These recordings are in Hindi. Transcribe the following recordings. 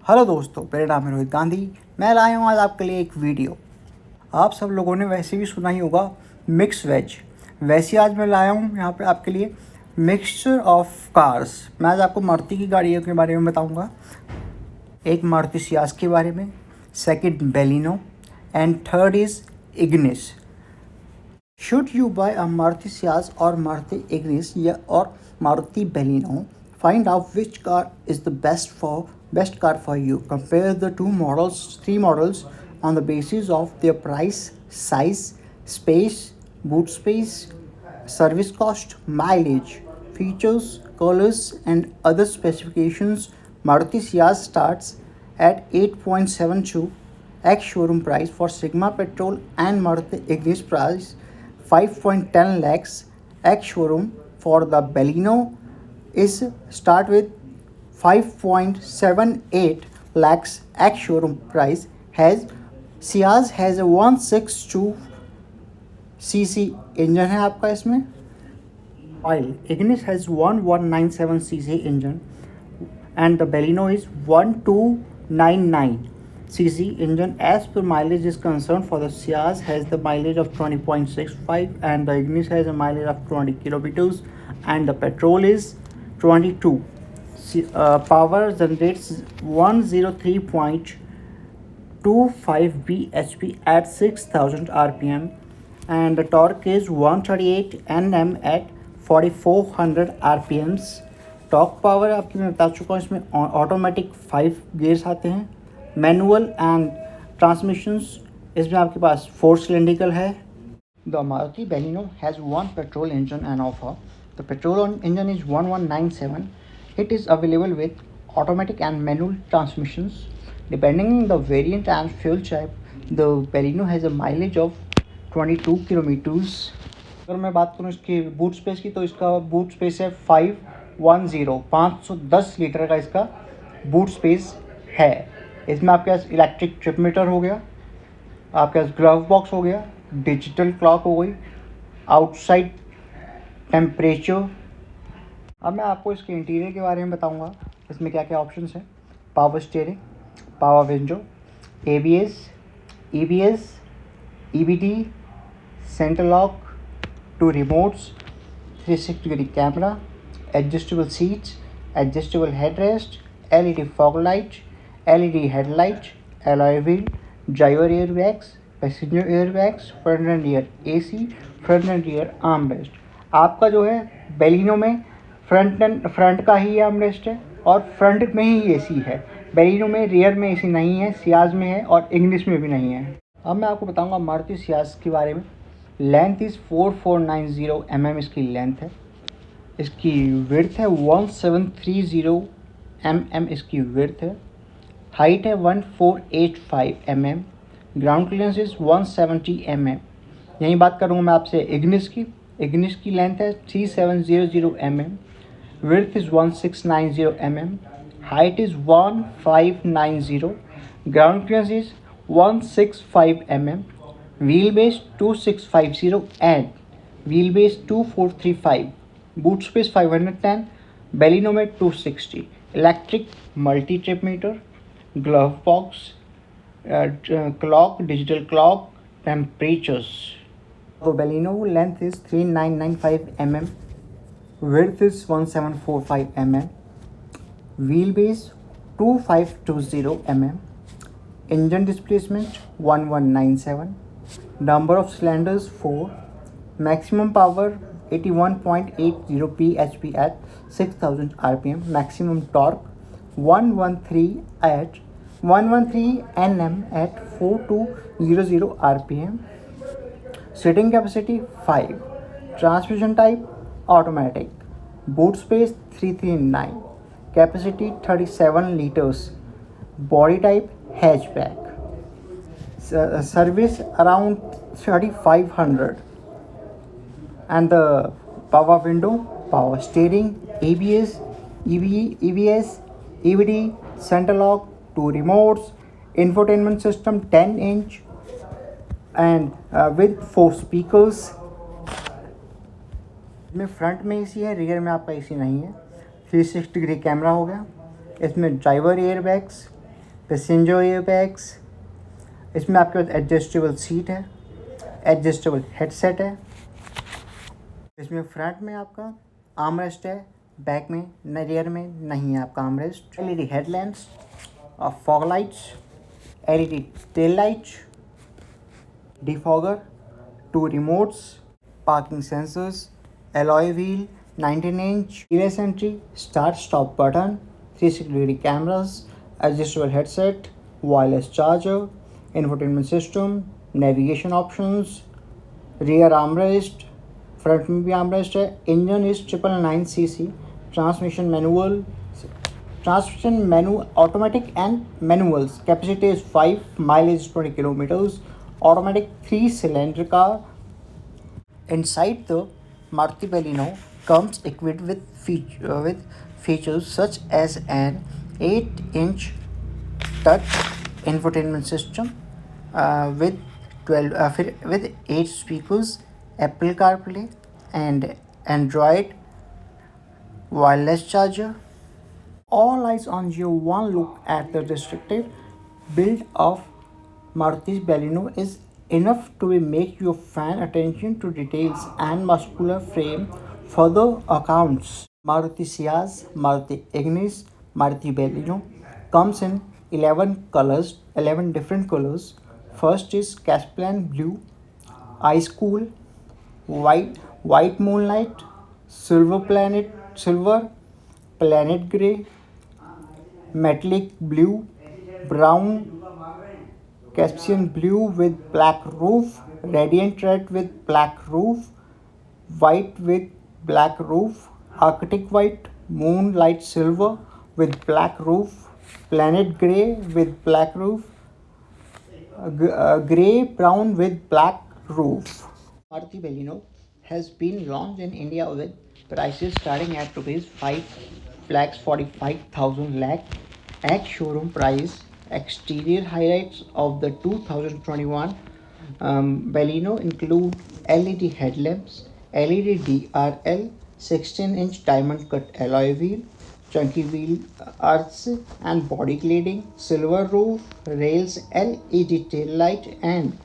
हेलो दोस्तों, मेरा नाम है रोहित गांधी। मैं लाया हूँ आज आपके लिए एक वीडियो। आप सब लोगों ने वैसे भी सुना ही होगा मिक्स वेज। वैसे आज मैं लाया हूँ यहाँ पे आपके लिए मिक्सचर ऑफ कार्स। मैं आज आपको मारुति की गाड़ियों के बारे में बताऊँगा। एक मारुति सियाज के बारे में, second बेलिनो and third is Ignis. Should you buy a Maruti Ciaz or Maruti Ignis or Maruti Baleno? Find out which car is the best car for you. Compare the three models on the basis of their price, size, space, boot space, service cost, mileage, features, colors, and other specifications. Maruti Ciaz starts at 8.72 ex showroom price for Sigma petrol, and Maruti Ignis price 5.10 lakhs ex showroom. For the Baleno is start with 5.78 lakhs ex showroom price. Ciaz has a 162 cc engine है आपका इसमें, while Ignis has 1197 cc engine and the Baleno is 1299 cc engine. As per mileage is concerned, for the Ciaz has the mileage of 20.65 and the Ignis has a mileage of 20 kilometers and the petrol is 22. Power generates 103.25 bhp at 6000 rpm and the torque is 138 nm at 4400 rpms. Torque power आपकी मैं बता चुका हूँ। इसमें ऑटोमेटिक 5 गियर्स आते हैं, मैनुअल एंड ट्रांसमिशंस इसमें आपके पास 4 सिलेंड्रिकल है। The Maruti बेलिनो has one petrol engine and offer. The petrol engine is 1197. It is available with automatic and manual transmissions depending the variant and fuel type. The बेलिनो has a mileage of 22 kilometres. अगर मैं बात करूँ इसकी बूट स्पेस की, तो इसका बूट स्पेस है 510 लीटर का इसका बूट स्पेस है। इसमें आपके पास इलेक्ट्रिक ट्रिप मीटर हो गया, आपके पास ग्लव बॉक्स हो गया, डिजिटल क्लॉक हो गई, आउटसाइड टेम्परेचर। अब मैं आपको इसके इंटीरियर के बारे में बताऊंगा, इसमें क्या क्या ऑप्शंस हैं। Power steering, power window, ABS, EBS, EBD, centre lock, 2 remotes, 360 degree camera, adjustable seats, adjustable headrest, LED fog light, LED headlight, alloy wheel, driver airbags, passenger airbags, front and rear AC, front and rear armrest। आपका जो है बेलिनो में फ्रंट का ही आर्मरेस्ट है और फ्रंट में ही AC है। बेलिनो में रियर में AC नहीं है, सियाज में है और इंग्लिश में भी नहीं है। अब मैं आपको बताऊंगा मारुति सियाज के बारे में। लेंथ इज़ 4490 mm इसकी लेंथ है। इसकी विड्थ है 1730 mm इसकी विड्थ है। हाइट है 1485 mm। Ground clearance is 170 mm। यहीं बात करूँगा मैं आपसे इग्निस की। इग्निस की लेंथ है 3700 mm। Width is 1690 mm। Height is 1590। Ground clearance is 165 mm। Wheel base 2650 and wheel base 2435। Boot space 510, Baleno में 260। Electric multi trip meter, glove box, clock, digital clock, temperatures. तो Baleno length is 3995 mm, width is 1745 mm, wheel base 2520 mm, engine displacement 1197, number of cylinders 4, maximum power 81.80 bhp at 6000 rpm, maximum torque 113 nm at 4200 rpm, sitting capacity 5, transmission type automatic, boot space 339, capacity 37 liters, body type hatchback, service around 3500, and the power window, power steering, ABS, EBS, EBD, center lock, 2 remotes, infotainment system 10-inch and with 4 speakers। इसमें फ्रंट में AC है, रियर में आपका AC नहीं है। 360 डिग्री कैमरा हो गया। इसमें driver air bags, passenger airbags, इसमें आपके पास एडजस्टेबल सीट है, एडजस्टेबल हेडसेट है, इसमें फ्रंट में आपका आर्मरेस्ट है, बैक में रियर में नहीं है आपका आर्मरेस्ट। एलईडी हेडलैम्प्स और fog lights, LED tail light, defogger, 2 remotes, parking sensors, alloy wheel, 19 inch keyless entry, start stop button, 360-degree cameras, adjustable headset, wireless charger, infotainment system, navigation options, rear armrest, front में भी आर्मरेस्ट है। Engine is 999 cc, transmission manual automatic and manuals, capacity is 5, mileage 20 kilometres, automatic 3-cylinder car. Inside the Maruti Baleno comes equipped with features such as an 8-inch touch infotainment system with 8 speakers, Apple CarPlay and Android wireless charger. All eyes on you. One look at the distinctive build of Maruti Baleno is enough to make your fan attention to details and muscular frame further accounts. Maruti Ciaz, Maruti Ignis, Maruti Baleno comes in 11 different colors. First is Caspian Blue, Ice Cool, White Moonlight, Silver Planet Grey, Metallic Blue, Brown, Caspian Blue with black roof, Radiant Red with black roof, White with black roof, Arctic White, Moonlight Silver with black roof, Planet Grey with black roof, Grey Brown with black roof. Maruti Baleno has been launched in India with prices starting at ₹5,45,000 lakh. At showroom price, exterior highlights of the 2021 Baleno include LED headlamps, LED DRL, 16-inch diamond cut alloy wheel, chunky wheel arches and body cladding, silver roof rails, LED tail light and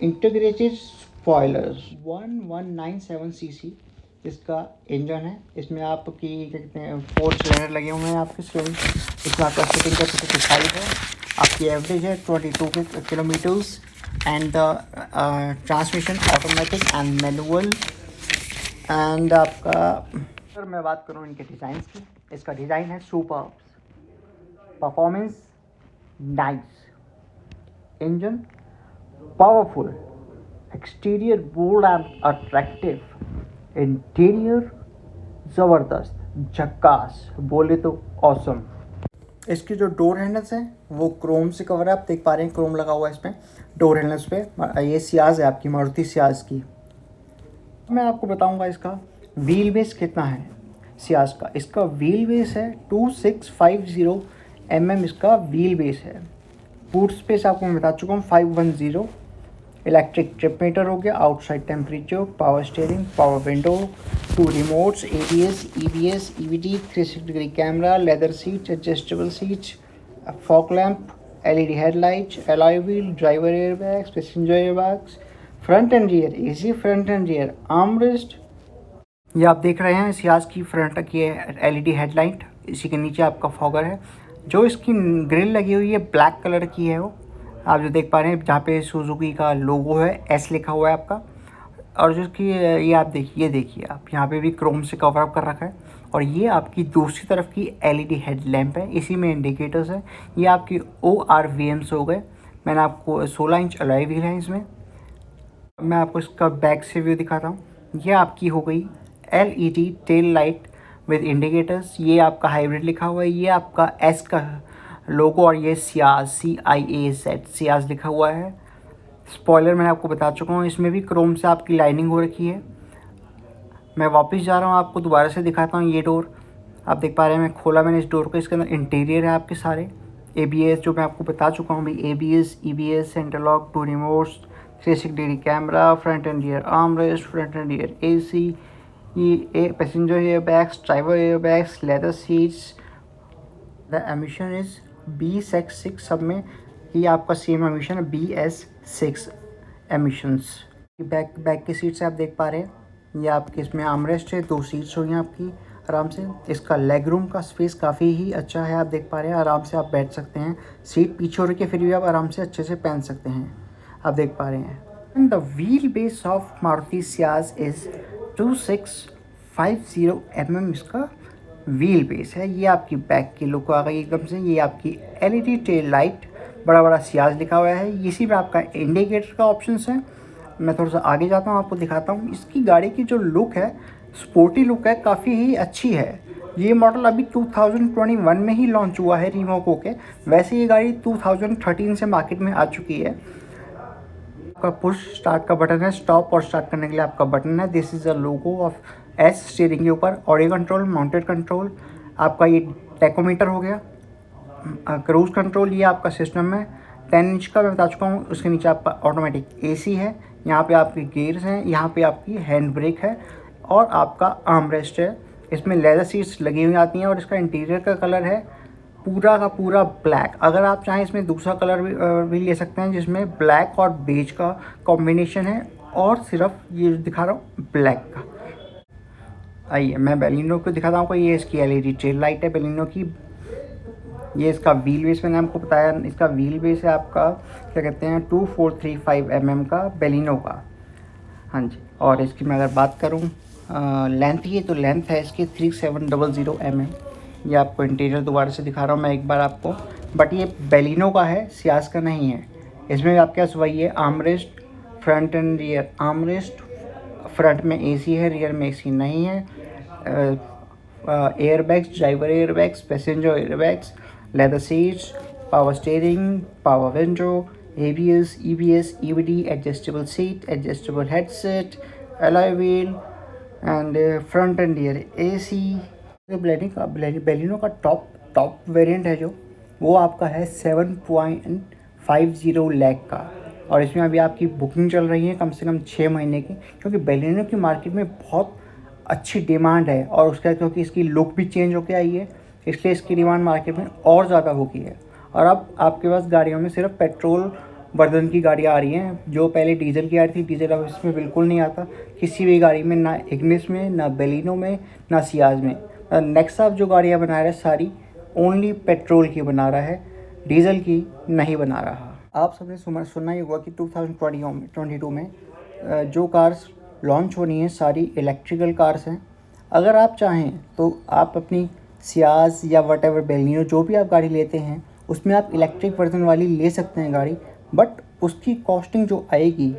integrated spoilers. 1197 CC इसका इंजन है। इसमें आपकी क्या कहते हैं 4 सिलेंडर लगे हुए हैं आपके सिलेंडर। इसमें आपका सीटिंग कैपेसिटी 5 है। आपकी एवरेज है 22 kilometres and transmission automatic and manual. And आपका अगर मैं बात करूँ इनके डिज़ाइन की, इसका डिज़ाइन है super, performance nice, engine powerful, exterior bold and attractive, interior ज़बरदस्त, झक्कास, बोले तो ऑसम। इसकी जो डोर हैंडल्स हैं वो क्रोम से कवर है। आप देख पा रहे हैं क्रोम लगा हुआ है इसमें डोर हैंडल्स पे। ये सियाज है आपकी मारुति सियाज की। मैं आपको बताऊंगा इसका व्हील बेस कितना है सियाज का। इसका व्हील बेस है 2650 mm इसका व्हील बेस है। बूट स्पेस आपको मैं बता चुका हूँ 510। इलेक्ट्रिक ट्रिप मीटर हो गया, outside temperature, power steering, power window, 2 remotes, ABS, EBS, EBD, 360 degree camera, leather seat, adjustable seats, fog lamp, LED headlight, alloy wheel, driver airbags, passenger airbags, front end rear AC, front end rear armrest. ये आप देख रहे हैं सियाज की फ्रंट की LED हेडलाइट। इसी के नीचे आपका फॉगर है। जो इसकी ग्रिल लगी हुई है ब्लैक कलर की है, वो आप जो देख पा रहे हैं जहाँ पे सुजुकी का लोगो है, S लिखा हुआ है आपका। और जो इसकी ये आप देखिए आप यहाँ पे भी क्रोम से कवर अप कर रखा है। और ये आपकी दूसरी तरफ की LED हेडलैम्प है, इसी में इंडिकेटर्स है। ये आपकी ORVMs हो गए। मैंने आपको 16 इंच अलॉय व्हील है इसमें। मैं आपको इसका बैक से व्यू दिखाता हूँ। ये आपकी हो गई LED tail light with indicators. ये आपका हाइब्रिड लिखा हुआ है। ये आपका S का लोगो और ये सियाज CIAZ सियाज लिखा हुआ है। स्पॉइलर मैंने आपको बता चुका हूँ, इसमें भी क्रोम से आपकी लाइनिंग हो रखी है। मैं वापस जा रहा हूँ, आपको दोबारा से दिखाता हूँ। ये डोर आप देख पा रहे हैं, मैं खोला मैंने इस डोर को। इसके अंदर इंटीरियर है आपके सारे। ABS जो मैं आपको बता चुका हूँ भाई, ABS, EBS, centre lock, 2 remotes, 360 degree camera, front end rear armrest, front end rear AC, ये passenger air bags, driver air bags, leather seats. The emission is BS6 सब में ये आपका सेम एमिशन है, BS6 एमिशंस। बैक की सीट से आप देख पा रहे हैं, ये आपके इसमें आर्मरेस्ट है, 2 सीट्स हुई हैं आपकी आराम से। इसका लेग रूम का स्पेस काफ़ी ही अच्छा है, आप देख पा रहे हैं, आराम से आप बैठ सकते हैं। सीट पीछे हो रही है, फिर भी आप आराम से अच्छे से पहन सकते हैं, आप देख पा रहे हैं। And the wheel base of Maruti Ciaz is 2650 mm इसका व्हील बेस है। ये आपकी बैक की लुक आ गई एकदम से। ये आपकी LED टेल लाइट, बड़ा बड़ा सियाज लिखा हुआ है। इसी में आपका इंडिकेटर का ऑप्शंस है। मैं थोड़ा सा आगे जाता हूँ, आपको दिखाता हूँ। इसकी गाड़ी की जो लुक है, स्पोर्टी लुक है, काफ़ी ही अच्छी है। ये मॉडल अभी 2021 में ही लॉन्च हुआ है रिमॉक होके। वैसे ये गाड़ी 2013 से मार्केट में आ चुकी है। आपका पुश स्टार्ट का बटन है, स्टॉप और स्टार्ट करने के लिए आपका बटन है। This is a logo of S steering के ऊपर। ऑडियो कंट्रोल, माउंटेड कंट्रोल, आपका ये टैकोमीटर हो गया, क्रूज कंट्रोल, ये आपका सिस्टम है 10 इंच का मैं बता चुका हूँ। उसके नीचे आपका ऑटोमेटिक AC है, यहाँ पे आपके गियर्स हैं, यहाँ पे आपकी हैंड ब्रेक है और आपका आर्म रेस्ट है। इसमें लेदर सीट्स लगी हुई आती हैं और इसका इंटीरियर का कलर है पूरा का पूरा ब्लैक। अगर आप चाहें इसमें दूसरा कलर भी ले सकते हैं, जिसमें ब्लैक और बेज का कॉम्बिनेशन है, और सिर्फ ये दिखा रहा हूँ ब्लैक का। आइए मैं बेलिनो को दिखाता हूँ आपको। ये इसकी LED टेल लाइट है बेलिनो की। ये इसका व्हील बेस मैंने आपको बताया, इसका व्हील बेस है आपका क्या कहते हैं 2435 mm का बेलिनो का। हाँ जी, और इसकी मैं अगर बात करूँ लेंथ की, तो लेंथ है इसकी 3700 mm। ये आपको इंटीरियर दोबारा से दिखा रहा हूँ मैं एक बार आपको, बट ये बेलिनो का है, सियाज का नहीं है। इसमें आपके पास वही है, armrest, front end rear armrest, front में AC है, रियर में AC नहीं है। Airbags, driver airbags, passenger airbags, leather seats, power steering, power window, ABS, EBS, EBD, adjustable seat, adjustable headset, alloy wheel and front end rear AC। बेलिनो का टॉप वेरिएंट है जो, वो आपका है 7.50 लाख का, और इसमें अभी आपकी बुकिंग चल रही है कम से कम 6 महीने की, क्योंकि बेलिनो की मार्केट में बहुत अच्छी डिमांड है। और उसका क्योंकि इसकी लुक भी चेंज होकर आई है, इसलिए इसकी डिमांड मार्केट में और ज़्यादा हो गई है। और अब आपके पास गाड़ियों में सिर्फ पेट्रोल वर्जन की गाड़ियाँ आ रही हैं, जो पहले डीजल की आ रही थी। डीजल अब इसमें बिल्कुल नहीं आता किसी भी गाड़ी में, ना इग्निस में, ना बेलिनो में, ना सियाज में। नेक्स्ट आप जो गाड़ियाँ बना रहे हैं सारी ओनली पेट्रोल की बना रहा है, डीजल की नहीं बना रहा। आप सबने सुना ही होगा कि 2022 में जो कार्स लॉन्च होनी है सारी इलेक्ट्रिकल कार्स हैं। अगर आप चाहें तो आप अपनी सियाज या वट बेलिनो जो भी आप गाड़ी लेते हैं, उसमें आप इलेक्ट्रिक वर्जन वाली ले सकते हैं गाड़ी, बट उसकी कॉस्टिंग जो आएगी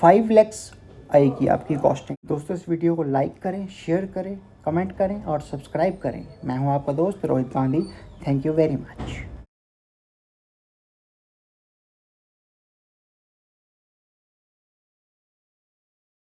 5 लाख आएगी आपकी कॉस्टिंग। दोस्तों इस वीडियो को लाइक करें, शेयर करें, कमेंट करें और सब्सक्राइब करें। मैं हूं आपका दोस्त Rohit Gandhi. Thank you very much.